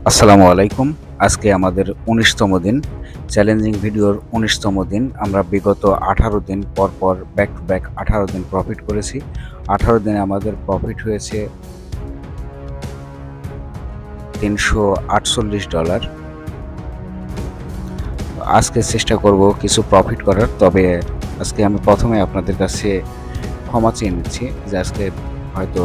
আসসালামু আলাইকুম। আজকে আমাদের ১৯তম দিন। চ্যালেঞ্জিং ভিডিওর ১৯তম দিন। আমরা বিগত ১৮ দিন পরপর ব্যাক টু ব্যাক ১৮ দিন প্রফিট করেছি। ১৮ দিনে আমাদের প্রফিট হয়েছে $৩৪৮। আজকে চেষ্টা করব কিছু প্রফিট করার। তবে আজকে আমি প্রথমে আপনাদের কাছে ক্ষমা চেয়ে নিচ্ছি যে আজকে হয়তো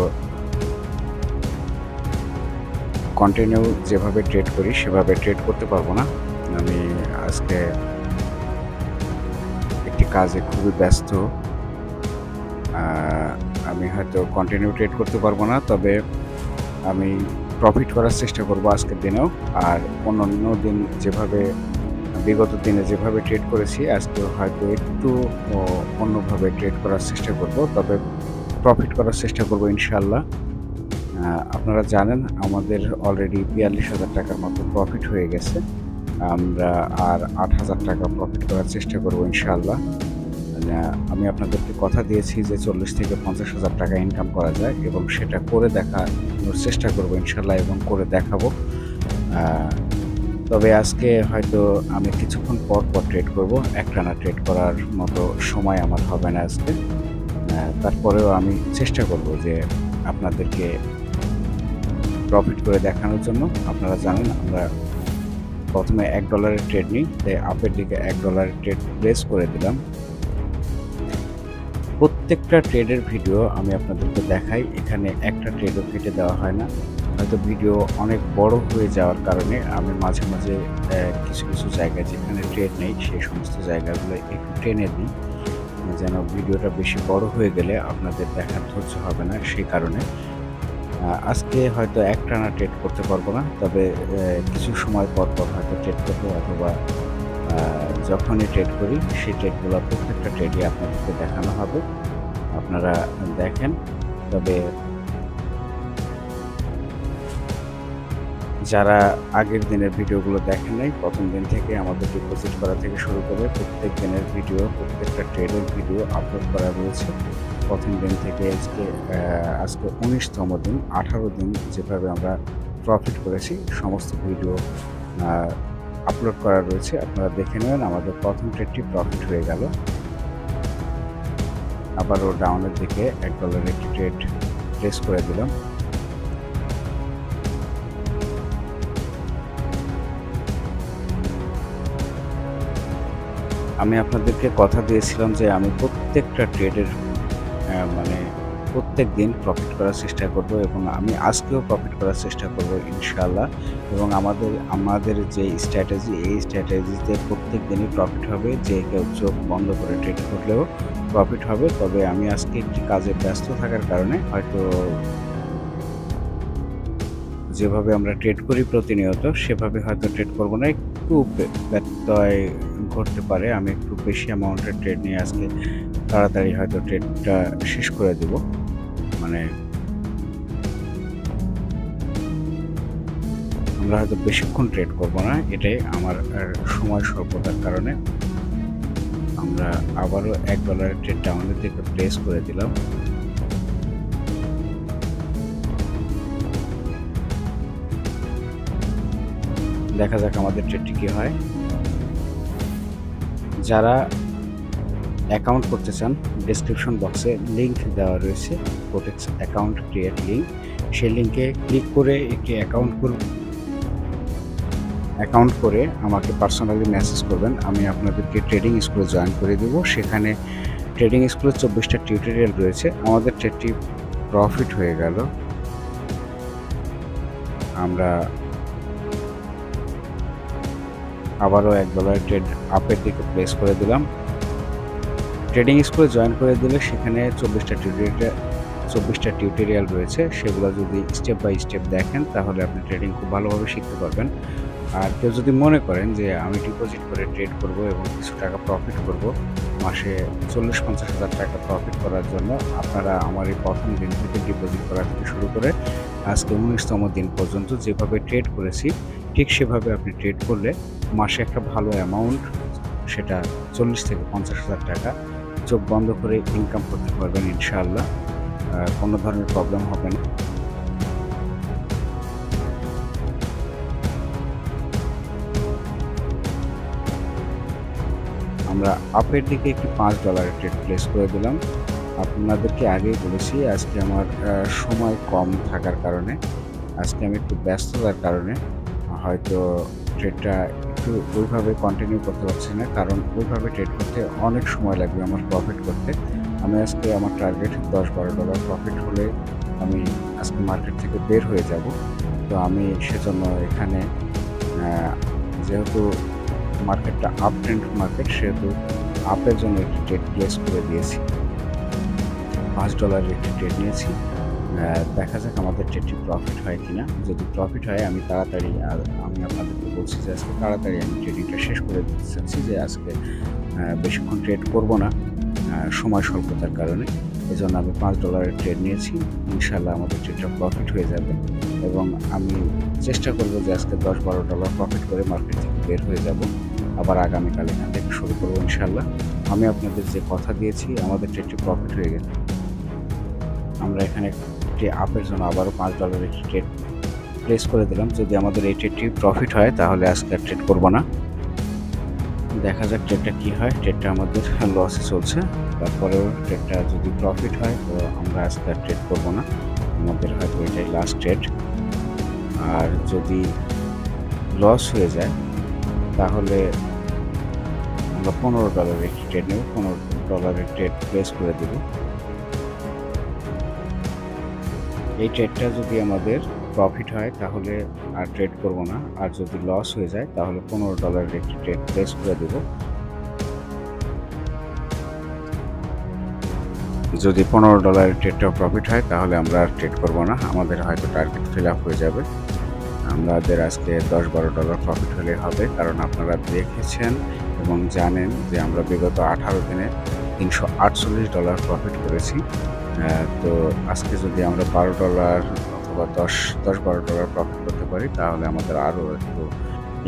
কন্টিনিউ যেভাবে ট্রেড করি সেভাবে ট্রেড করতে পারবো না। আমি আজকে একটি কাজে খুবই ব্যস্ত। আমি হয়তো কন্টিনিউ ট্রেড করতে পারবো না, তবে আমি প্রফিট করার চেষ্টা করব আজকের দিনেও। আর অন্যান্য দিন যেভাবে বিগত দিনে যেভাবে ট্রেড করেছি আজকে হয়তো একটু অন্যভাবে ট্রেড করার চেষ্টা করব, তবে প্রফিট করার চেষ্টা করব ইনশাআল্লাহ। আপনারা জানেন আমাদের অলরেডি ৪২,০০০ টাকার মতো প্রফিট হয়ে গেছে। আমরা আর ৮,০০০ টাকা প্রফিট করার চেষ্টা করব ইনশাআল্লাহ। আমি আপনাদেরকে কথা দিয়েছি যে ৪০ থেকে ৫০,০০০ টাকা ইনকাম করা যায় এবং সেটা করে দেখানোর চেষ্টা করব ইনশাআল্লাহ এবং করে দেখাবো। তবে আজকে হয়তো আমি কিছুক্ষণ পর ট্রেড করব। একটানা ট্রেড করার মতো সময় আমার হবে না আজকে। তারপরেও আমি চেষ্টা করব যে আপনাদেরকে প্রফিট করে দেখানোর জন্য। আপনারা জানেন আমরা প্রথমে $১ ট্রেড নিই, তাই আপের দিকে $১ ট্রেড প্লেস করে দিলাম। প্রত্যেকটা ট্রেডের ভিডিও আমি আপনাদেরকে দেখাই। এখানে একটা ট্রেডও কেটে দেওয়া হয় না। হয়তো ভিডিও অনেক বড় হয়ে যাওয়ার কারণে আমি মাঝে মাঝে কিছু জায়গায় যেখানে ট্রেড নেই সেই সমস্ত জায়গাগুলো একটু টেনে দিই, যেন ভিডিওটা বেশি বড় হয়ে গেলে আপনাদের দেখার ধৈর্য হবে না। সেই কারণে আজকে হয়তো একটানা ট্রেড করতে পারবো না, তবে কিছু সময় পর হয়তো ট্রেড করবো, অথবা যখনই ট্রেড করি সেই ট্রেডগুলো প্রত্যেকটা ট্রেডই আপনাদেরকে দেখানো হবে। আপনারা দেখেন। তবে যারা আগের দিনের ভিডিওগুলো দেখেন নাই, প্রথম দিন থেকে আমাদের ডিপোজিট করা থেকে শুরু করে প্রত্যেক দিনের ভিডিও, প্রত্যেকটা ট্রেডের ভিডিও আপলোড করা রয়েছে। প্রথম দিন থেকে আজকে ১৯তম দিন, ১৮ দিন যেভাবে আমরা প্রফিট করেছি সমস্ত ভিডিও আপলোড করা রয়েছে। আপনারা দেখে নেবেন। আমাদের প্রথম ট্রেডটি প্রফিট হয়ে গেল। আবারও ডাউনের দিকে $১ একটি ট্রেড প্লেস করে দিলাম। আমি আপনাদেরকে কথা দিয়েছিলাম যে আমি প্রত্যেকটা ট্রেডের মানে প্রত্যেক দিন প্রফিট করার চেষ্টা করব এবং আমি আজকেও প্রফিট করার চেষ্টা করব ইনশাআল্লাহ। এবং আমাদের যে স্ট্র্যাটেজি, এই স্ট্র্যাটেজিতে প্রত্যেক দিনই প্রফিট হবে। যে কেউ চোখ বন্ধ করে ট্রেড করলেও প্রফিট হবে। তবে আমি আজকে একটি কাজে ব্যস্ত থাকার কারণে হয়তো যেভাবে আমরা ট্রেড করি প্রতিনিয়ত সেভাবে হয়তো ট্রেড করব না। একটু ব্যত্যয় ঘটতে পারে। আমি একটু বেশি অ্যামাউন্টের ট্রেড নিয়ে আজকে তাড়াতাড়ি হয়তো ট্রেডটা শেষ করে দেব। মানে আমরা হয়তো বেশিক্ষণ ট্রেড করব না। এটাই আমার সময় স্বল্পতার কারণে। আমরা আবারও $১ ট্রেড ডাউনের দিকে প্লেস করে দিলাম। দেখা যাক আমাদের ট্রেডটি কি হয়। যারা অ্যাকাউন্ট করতে চান, ডেসক্রিপশন বক্সে লিংক দেওয়া রয়েছে, কোটেক্স অ্যাকাউন্ট ক্রিয়েট লিংক। সেই লিংকে ক্লিক করে একটি অ্যাকাউন্ট করে আমাকে পার্সোনালি মেসেজ করবেন। আমি আপনাদেরকে ট্রেডিং স্কুলে জয়েন করে দেব। সেখানে ট্রেডিং স্কুলে ২৪টা টিউটোরিয়াল রয়েছে। আমাদের ট্রেডটি প্রফিট হয়ে গেল। আমরা আবারও $১ ট্রেড আপের দিকে প্লেস করে দিলাম। ট্রেডিং স্কুলে জয়েন করে দিলে সেখানে ২৪টা টিউটোরিয়াল রয়েছে। সেগুলো যদি স্টেপ বাই স্টেপ দেখেন তাহলে আপনি ট্রেডিং খুব ভালোভাবে শিখতে পারবেন। আর কেউ যদি মনে করেন যে আমি ডিপোজিট করে ট্রেড করব এবং কিছু টাকা প্রফিট করব, মাসে ৪০-৫০,০০০ টাকা প্রফিট করার জন্য আপনারা আমার এই প্রথম দিন থেকে ডিপোজিট করা থেকে শুরু করে আজকে ১৯তম দিন পর্যন্ত যেভাবে ট্রেড করেছি ঠিক সেভাবে আপনি ট্রেড করলে মাসে একটা ভালো অ্যামাউন্ট, সেটা ৪০ থেকে ৫০,০০০ টাকা চোখ বন্ধ করে ইনকাম করতে পারবেন ইনশাআল্লাহ। কোনো ধরনের প্রবলেম হবে না। আমরা আপের দিকে একটি $5 ট্রেড প্লেস করে দিলাম। আপনাদেরকে আগেই বলেছি আজকে আমার সময় কম থাকার কারণে, আজকে আমি একটু ব্যস্ততার কারণে হয়তো ট্রেডটা একটু ওইভাবে কন্টিনিউ করতে পারছি না। কারণ ওইভাবে ট্রেড করতে অনেক সময় লাগবে আমার প্রফিট করতে। আমি আজকে আমার টার্গেট $10-12 প্রফিট হলে আমি আজকে মার্কেট থেকে বের হয়ে যাব। তো আমি সেজন্য এখানে যেহেতু মার্কেটটা আপ ট্রেন্ড মার্কেট, সেহেতু আপের জন্য একটি ট্রেড প্লেস করে দিয়েছি। $5 একটি ট্রেড নিয়েছি। দেখা যাক আমাদের ট্রেডটি প্রফিট হয় কিনা। যদি প্রফিট হয় আমি তাড়াতাড়ি, আমি আপনাদেরকে বলছি যে আজকে তাড়াতাড়ি আমি ট্রেডিংটা শেষ করে দিতে চাচ্ছি, যে আজকে বেশিক্ষণ ট্রেড করব না সময় স্বল্পতার কারণে। এজন্য আমি $5 ট্রেড নিয়েছি। ইনশাআল্লাহ আমাদের ট্রেডটা প্রফিট হয়ে যাবে এবং আমি চেষ্টা করব যে আজকে $10-12 প্রফিট করে মার্কেট থেকে বের হয়ে যাব। আবার আগামীকাল এখান থেকে শুরু করব ইনশাআল্লাহ। আমি আপনাদের যে কথা দিয়েছি আমাদের ট্রেডটি প্রফিট হয়ে গেছে। আমরা এখানে একটি আপের জন্য আবারও $5 একটি ট্রেড প্লেস করে দিলাম। যদি আমাদের এই ট্রেডটি প্রফিট হয় তাহলে আজকে আর ট্রেড করব না। দেখা যাক ট্রেডটা কী হয়। ট্রেডটা আমাদের লসে চলছে, তারপরেও ট্রেডটা যদি প্রফিট হয় তো আমরা আজকে আর ট্রেড করব না। আমাদের হয়তো এটাই লাস্ট ট্রেড। আর যদি লস হয়ে যায় তাহলে আমরা $15 একটি ট্রেড নেব। $15 ট্রেড প্লেস করে দেব। এই ট্রেডটা যদি আমাদের প্রফিট হয় তাহলে আর ট্রেড করব না, আর যদি লস হয়ে যায় তাহলে $15 একটি ট্রেড প্লেস করে দেব। যদি $15 ট্রেডটা প্রফিট হয় তাহলে আমরা আর ট্রেড করব না, আমাদের হয়তো টার্গেট ফিল আপ হয়ে যাবে। আমাদের আজকে $10-12 প্রফিট হলে হবে, কারণ আপনারা দেখেছেন এবং জানেন যে আমরা বিগত 18 দিনে $348 প্রফিট করেছি। তো আজকে যদি আমরা $12 অথবা $10-12 প্রফিট করতে পারি তাহলে আমাদের আরও একটু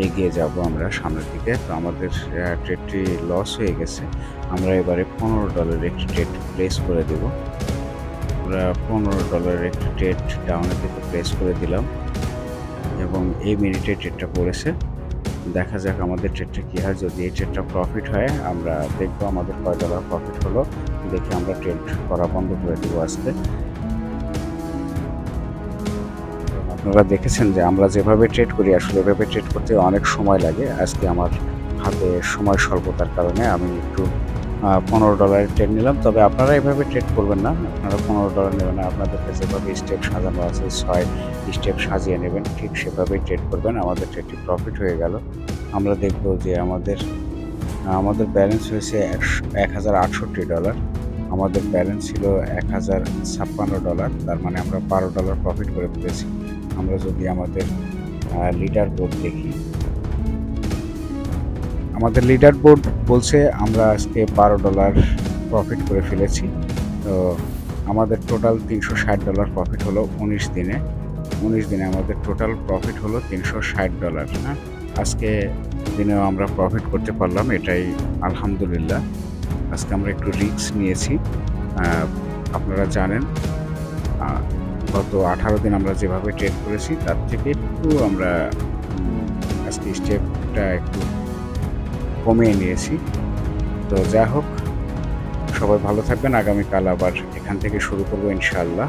এগিয়ে যাব আমরা সামনের দিকে। তো আমাদের ট্রেডটি লস হয়ে গেছে। আমরা এবারে $15 একটি ট্রেড প্লেস করে দেব। আমরা $15 একটি ট্রেড ডাউনের দিকে প্লেস করে দিলাম এবং এই মিনিটে ট্রেডটা পড়েছে। দেখা যাক আমাদের ট্রেডটা কী হয়। যদি এই ট্রেডটা প্রফিট হয় আমরা দেখবো আমাদের কয় ডলার প্রফিট হলো, দেখে আমরা ট্রেড করা বন্ধ করে দেবো আজকে। আপনারা দেখেছেন যে আমরা যেভাবে ট্রেড করি আসলে এভাবে ট্রেড করতে অনেক সময় লাগে। আজকে আমার হাতে সময় স্বল্পতার কারণে আমি একটু $15 ট্রেড নিলাম। তবে আপনারা এভাবে ট্রেড করবেন না, আপনারা $15 নেবেন না। আপনাদেরকে যেভাবে স্টেপ সাজানো আছে 6 স্টেপ সাজিয়ে নেবেন, ঠিক সেভাবেই ট্রেড করবেন। আমাদের ট্রেডটি প্রফিট হয়ে গেল। আমরা দেখব যে আমাদের ব্যালেন্স হয়েছে $1068। আমাদের ব্যালেন্স ছিল $1056। তার মানে আমরা $12 প্রফিট করে ফেলেছি। আমরা যদি আমাদের লিডার বোর্ড দেখি, আমাদের লিডার বোর্ড বলছে আমরা আজকে $12 প্রফিট করে ফেলেছি। তো আমাদের টোটাল $360 প্রফিট হলো 19 দিনে। 19 দিনে আমাদের টোটাল প্রফিট হলো $360। হ্যাঁ, আজকে দিনেও আমরা প্রফিট করতে পারলাম, এটাই আলহামদুলিল্লাহ। আজকে আমরা একটু রিস্ক নিয়েছি। আপনারা জানেন গত 18 দিন আমরা যেভাবে ট্রেড করেছি তার থেকে একটু আমরা আজকে স্টেপটা একটু কমিয়ে নিয়েছি। তো যা হোক, সবাই ভালো থাকবেন। আগামীকাল আবার এখান থেকে শুরু করবো ইনশাআল্লাহ।